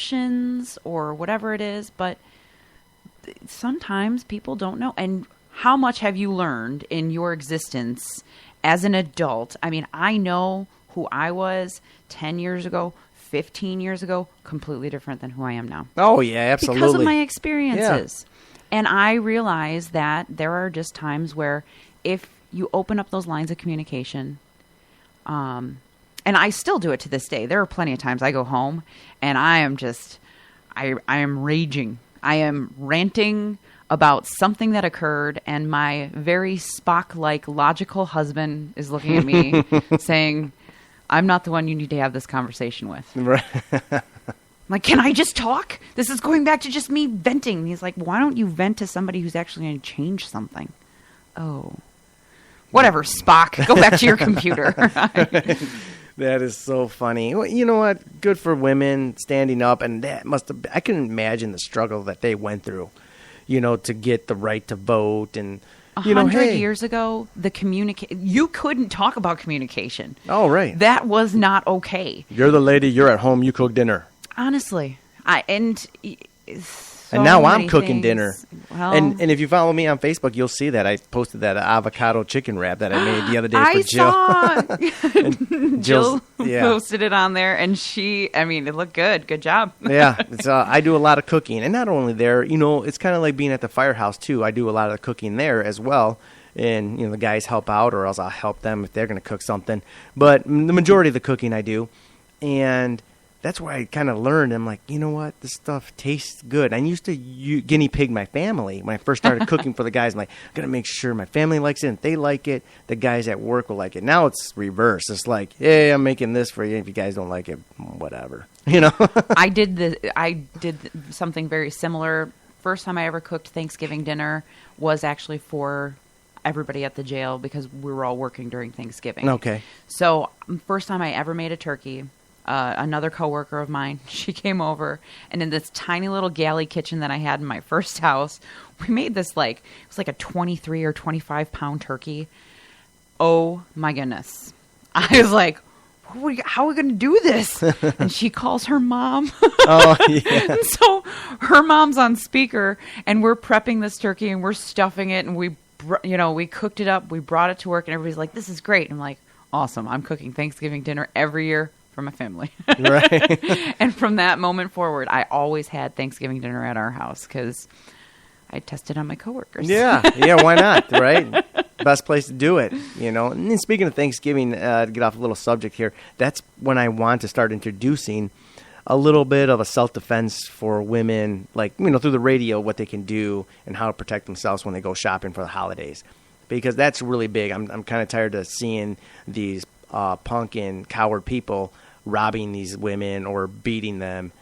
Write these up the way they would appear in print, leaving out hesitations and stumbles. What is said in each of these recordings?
options or whatever it is, but sometimes people don't know. And how much have you learned in your existence as an adult? I mean, I know who I was 10 years ago, 15 years ago, completely different than who I am now. Oh, yeah, absolutely. Because of my experiences. Yeah. And I realize that there are just times where if you open up those lines of communication, and I still do it to this day. There are plenty of times I go home and I am just, I am raging. I am ranting about something that occurred, and my very Spock-like logical husband is looking at me saying, I'm not the one you need to have this conversation with. Right. I'm like, can I just talk? This is going back to just me venting. And he's like, why don't you vent to somebody who's actually going to change something? Oh. Whatever, Spock. Go back to your computer. That is so funny. Well, you know what? Good for women standing up, and that must have. I can imagine the struggle that they went through, to get the right to vote, and 100 years ago, you couldn't talk about communication. Oh, right. That was not okay. You're the lady. You're at home. You cook dinner. Honestly, and now I'm cooking dinner. Well, and if you follow me on Facebook, you'll see that I posted that avocado chicken wrap that I made the other day for Jill. Jill posted it on there, and it looked good. Good job. Yeah, I do a lot of cooking, and not only there, it's kind of like being at the firehouse too. I do a lot of the cooking there as well, and the guys help out, or else I'll help them if they're going to cook something. But the majority of the cooking I do, and that's where I kind of learned. I'm like, you know what? This stuff tastes good. I used to guinea pig my family when I first started cooking for the guys. I'm like, I'm going to make sure my family likes it. And if they like it, the guys at work will like it. Now it's reverse. It's like, hey, I'm making this for you. If you guys don't like it, whatever. I did something very similar. First time I ever cooked Thanksgiving dinner was actually for everybody at the jail because we were all working during Thanksgiving. Okay. So first time I ever made a turkey. Another coworker of mine, she came over, and in this tiny little galley kitchen that I had in my first house, we made this it was like a 23 or 25 pound turkey. Oh my goodness. I was like, how are we going to do this? And she calls her mom. Oh, yeah. And so her mom's on speaker, and we're prepping this turkey, and we're stuffing it, and we cooked it up. We brought it to work, and everybody's like, this is great. And I'm like, awesome. I'm cooking Thanksgiving dinner every year for my family. Right. And from that moment forward, I always had Thanksgiving dinner at our house because I tested on my coworkers. Yeah, why not, right? Best place to do it, And then speaking of Thanksgiving, to get off a little subject here, that's when I want to start introducing a little bit of a self-defense for women, like, through the radio, what they can do and how to protect themselves when they go shopping for the holidays. Because that's really big. I'm kind of tired of seeing these punk and coward people robbing these women or beating them,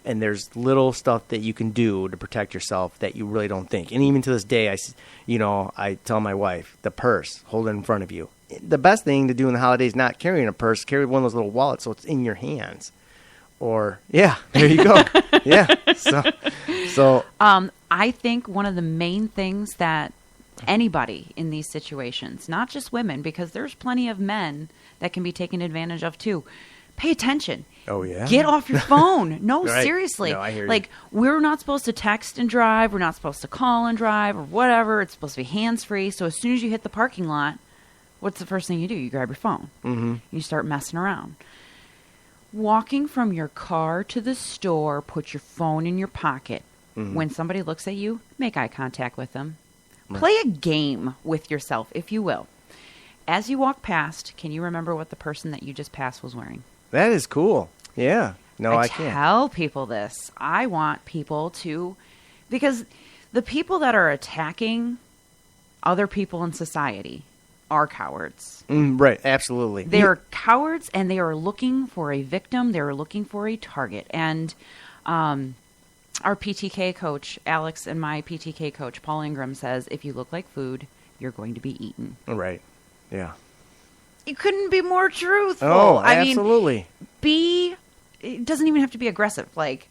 and there's little stuff that you can do to protect yourself that you really don't think. And even to this day, I tell my wife, the purse, hold it in front of you. The best thing to do in the holidays, not carrying a purse, carry one of those little wallets so it's in your hands. Or, yeah, there you go. Yeah. So I think one of the main things that anybody in these situations, not just women, because there's plenty of men that can be taken advantage of too. Pay attention. Oh, yeah? Get off your phone. No, Right. seriously. No, I hear you. Like, we're not supposed to text and drive. We're not supposed to call and drive or whatever. It's supposed to be hands-free. So as soon as you hit the parking lot, what's the first thing you do? You grab your phone. Mm-hmm. You start messing around. Walking from your car to the store, put your phone in your pocket. Mm-hmm. When somebody looks at you, make eye contact with them. Right. Play a game with yourself, if you will. As you walk past, can you remember what the person that you just passed was wearing? That is cool. Yeah. No, I can't. Tell people this. I want people to, because the people that are attacking other people in society are cowards. Right. Absolutely. They are cowards, and they are looking for a victim. They are looking for a target. And our PTK coach, Alex, and my PTK coach, Paul Ingram, says, if you look like food, you're going to be eaten. Right. Yeah. It couldn't be more truthful. Oh, absolutely. It doesn't even have to be aggressive. Like,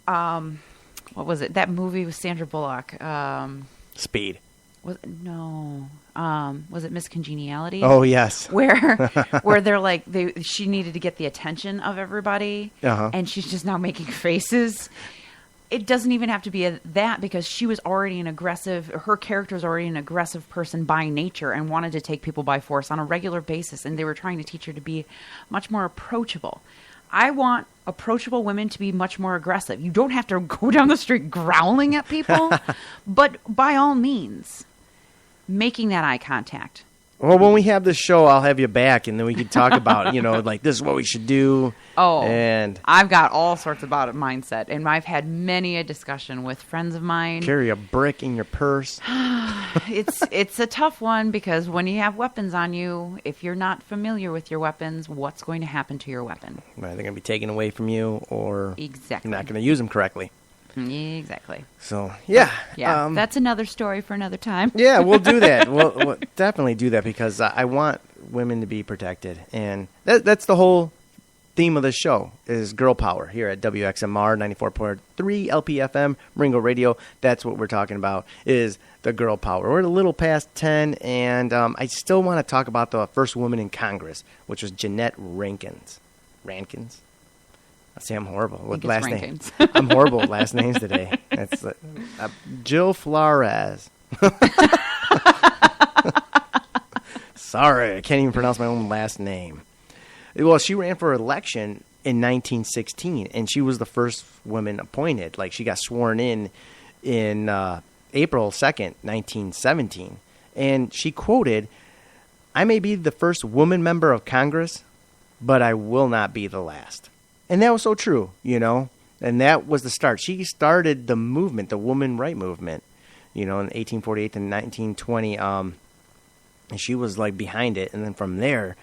what was it? That movie with Sandra Bullock. Speed. was it Miss Congeniality? Oh, yes. Where they're like, she needed to get the attention of everybody, and she's just now making faces. It doesn't even have to be that, because she was already her character's already an aggressive person by nature and wanted to take people by force on a regular basis, and they were trying to teach her to be much more approachable. I want approachable women to be much more aggressive. You don't have to go down the street growling at people, but by all means, making that eye contact. Well, when we have this show, I'll have you back, and then we can talk about, like, this is what we should do. Oh, and I've got all sorts about it mindset, and I've had many a discussion with friends of mine. Carry a brick in your purse. It's a tough one, because when you have weapons on you, if you're not familiar with your weapons, what's going to happen to your weapon? They're going to be taken away from you, or exactly. You're not going to use them correctly. Exactly. So, yeah. Yeah, that's another story for another time. Yeah, we'll do that. We'll definitely do that, because I want women to be protected. And that's the whole theme of the show, is girl power here at WXMR 94.3 LPFM, Ringo Radio. That's what we're talking about, is the girl power. We're a little past 10, and I still want to talk about the first woman in Congress, which was Jeanette Rankins. Rankins? See, I'm horrible with last names. I'm horrible with last names today. That's Jill Flores. Sorry, I can't even pronounce my own last name. Well, she ran for election in 1916, and she was the first woman appointed. Like, she got sworn in April 2nd, 1917. And she quoted, "I may be the first woman member of Congress, but I will not be the last." And that was so true, and that was the start. She started the movement, the woman right movement, in 1848 to 1920, and she was like behind it. And then from there,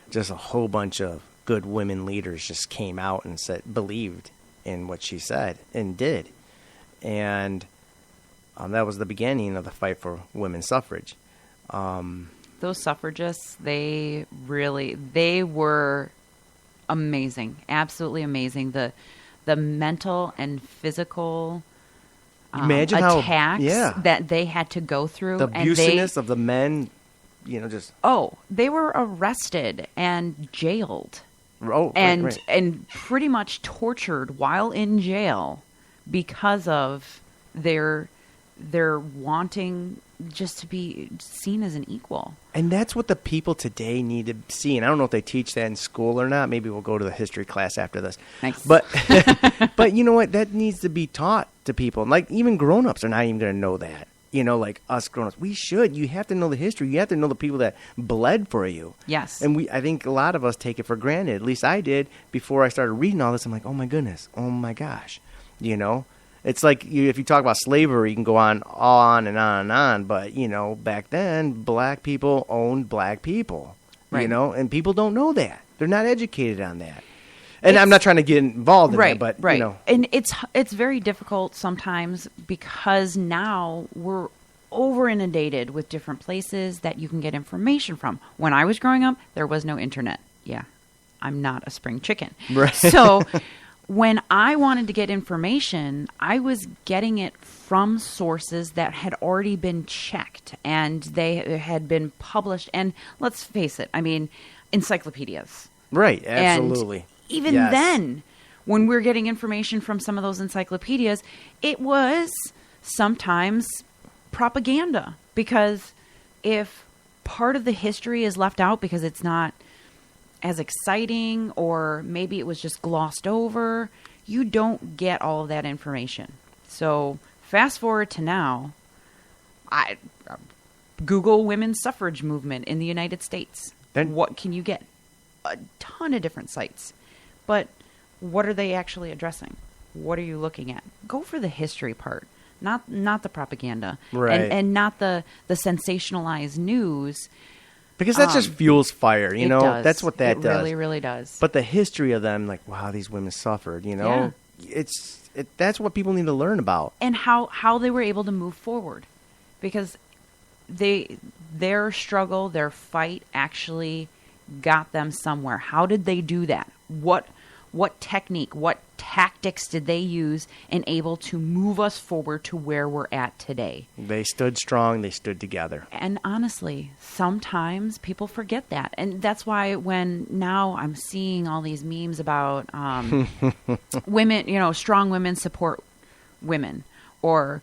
just a whole bunch of good women leaders just came out and believed in what she said and did. And that was the beginning of the fight for women's suffrage. Those suffragists, they were amazing, absolutely amazing. The mental and physical Imagine attacks that they had to go through. The abusiveness of the men, just... Oh, they were arrested and jailed. Oh, and pretty much tortured while in jail because of their wanting just to be seen as an equal. And that's what the people today need to see. And I don't know if they teach that in school or not. Maybe we'll go to the history class after this. Nice. But but you know what? That needs to be taught to people. Like, even grown-ups are not even going to know that. Like us grown-ups. We should. You have to know the history. You have to know the people that bled for you. Yes. And I think a lot of us take it for granted. At least I did. Before I started reading all this, I'm like, oh my goodness. Oh my gosh. It's like if you talk about slavery, you can go on and on and on. But, back then, black people owned black people, right. And people don't know that. They're not educated on that. And I'm not trying to get involved in that, but, right. And it's very difficult sometimes, because now we're over inundated with different places that you can get information from. When I was growing up, there was no internet. Yeah, I'm not a spring chicken. Right. So... when I wanted to get information, I was getting it from sources that had already been checked and they had been published. And let's face it, encyclopedias. Right, absolutely. And even then, when we're getting information from some of those encyclopedias, it was sometimes propaganda. Because if part of the history is left out because it's not as exciting, or maybe it was just glossed over, you don't get all of that information. So fast forward to now, I Google women's suffrage movement in the United States. What can you get? A ton of different sites. But what are they actually addressing? What are you looking at? Go for the history part, not the propaganda, right. and not the sensationalized news. Because that just fuels fire, It does. That's what that does. It really, really does. But the history of them, like, wow, these women suffered, Yeah. That's what people need to learn about. And how they were able to move forward. Because their struggle, their fight actually got them somewhere. How did they do that? What technique, what tactics did they use and able to move us forward to where we're at today? They stood strong. They stood together. And honestly, sometimes people forget that. And that's why when now I'm seeing all these memes about women, strong women support women, or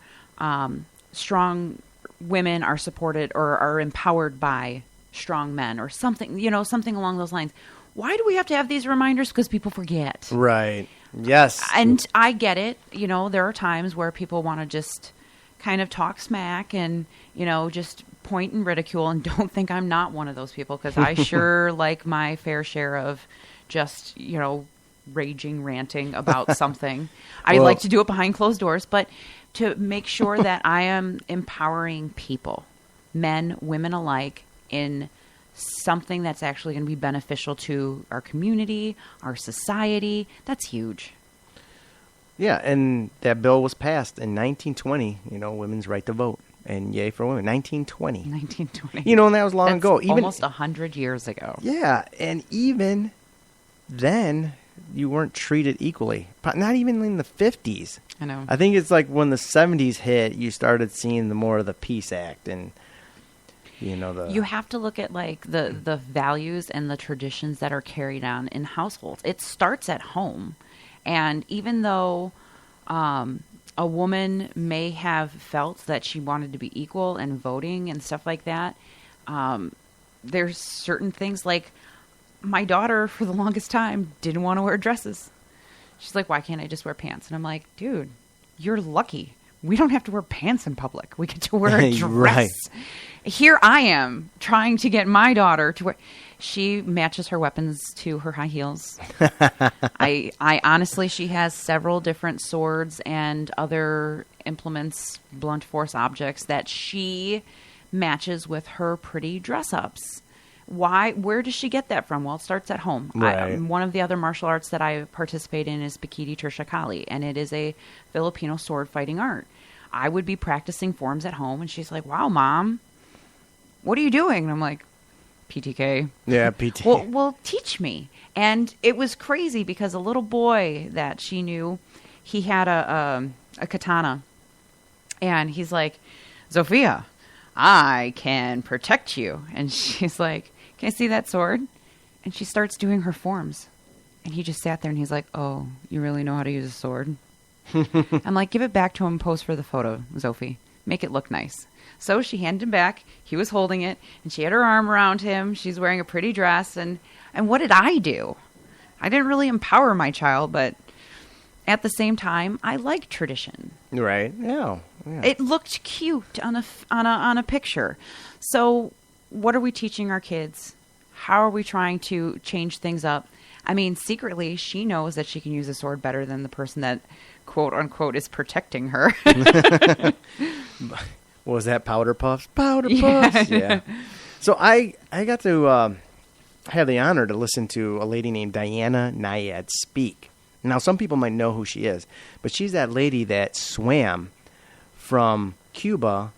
strong women are supported or are empowered by strong men, or something, something along those lines. Why do we have to have these reminders? Because people forget. Right. Yes. And I get it. There are times where people want to just kind of talk smack and, just point and ridicule, and don't think I'm not one of those people, because I sure like my fair share of just, raging, ranting about something. I like to do it behind closed doors, but to make sure that I am empowering people, men, women alike, in something that's actually going to be beneficial to our community, our society. That's huge. Yeah, and that bill was passed in 1920, women's right to vote. And yay for women, 1920. 1920. And that was long ago. Almost 100 years ago. Yeah, and even then, you weren't treated equally. Not even in the 50s. I know. I think it's like when the 70s hit, you started seeing the more of the Peace Act and you have to look at like the values and the traditions that are carried on in households. It starts at home. And even though a woman may have felt that she wanted to be equal in voting and stuff like that, there's certain things, like my daughter for the longest time didn't want to wear dresses. She's like, why can't I just wear pants? And I'm like, dude, you're lucky. We don't have to wear pants in public. We get to wear a dress. Right. Here I am trying to get my daughter to wear. She matches her weapons to her high heels. I honestly, she has several different swords and other implements, blunt force objects that she matches with her pretty dress ups. Why? Where does she get that from? Well, it starts at home. Right. One of the other martial arts that I participate in is Bikini Tershakali, and it is a Filipino sword fighting art. I would be practicing forms at home, and she's like, wow, Mom, what are you doing? And I'm like, PTK. Yeah, PTK. Well, teach me. And it was crazy because a little boy that she knew, he had a katana, and he's like, Zofia, I can protect you. And she's like, can I see that sword? And she starts doing her forms. And he just sat there and he's like, oh, you really know how to use a sword? I'm like, give it back to him, pose for the photo, Zophie. Make it look nice. So she handed him back. He was holding it, and she had her arm around him. She's wearing a pretty dress. And what did I do? I didn't really empower my child, but at the same time, I like tradition. Right. Yeah. It looked cute on a picture. So what are we teaching our kids? How are we trying to change things up? I mean, secretly, she knows that she can use a sword better than the person that, quote unquote, is protecting her. What was that, Powder Puffs? Powder Puffs. Yeah. So I got to have the honor to listen to a lady named Diana Nyad speak. Now, some people might know who she is, but she's that lady that swam from Cuba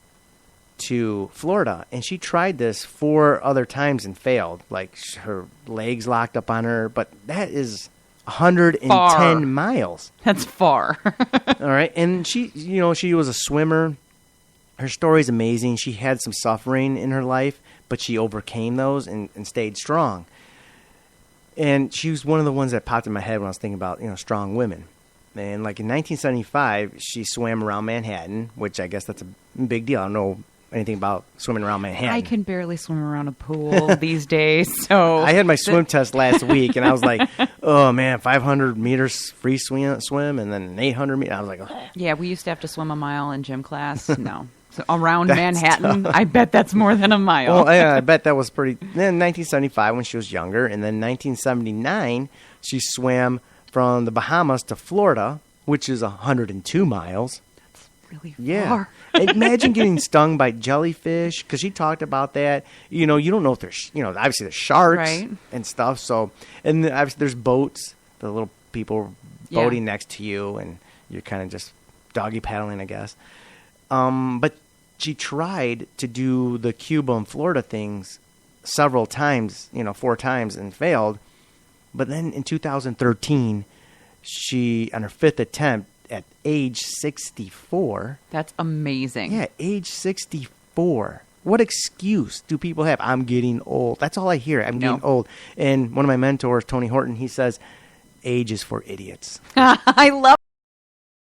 to Florida, and she tried this 4 other times and failed. Like, her legs locked up on her, but that is 110 far. Miles. That's far. All right, and she was a swimmer. Her story's amazing. She had some suffering in her life, but she overcame those and stayed strong. And she was one of the ones that popped in my head when I was thinking about, strong women. And like in 1975, she swam around Manhattan, which I guess that's a big deal. I don't know anything about swimming around Manhattan. I can barely swim around a pool these days. So I had my swim test last week, and I was like, oh, man, 500 meters free swim, and then an 800 meters. I was like, oh. Yeah, we used to have to swim a mile in gym class. No. So around Manhattan, tough. I bet that's more than a mile. Well, yeah, I bet that was pretty. Then 1975 when she was younger, and then 1979 she swam from the Bahamas to Florida, which is 102 miles. That's really far. Yeah. Imagine getting stung by jellyfish, because she talked about that. You don't know if there's, obviously there's sharks and stuff. So, and obviously there's boats, the little people boating next to you, and you're kind of just doggy paddling, I guess. But she tried to do the Cuba and Florida things several times, 4 times, and failed. But then in 2013, She, on her 5th attempt at age 64. That's amazing. Yeah, age 64. What excuse do people have? I'm getting old. That's all I hear. I'm getting old. And one of my mentors, Tony Horton, he says, age is for idiots. I love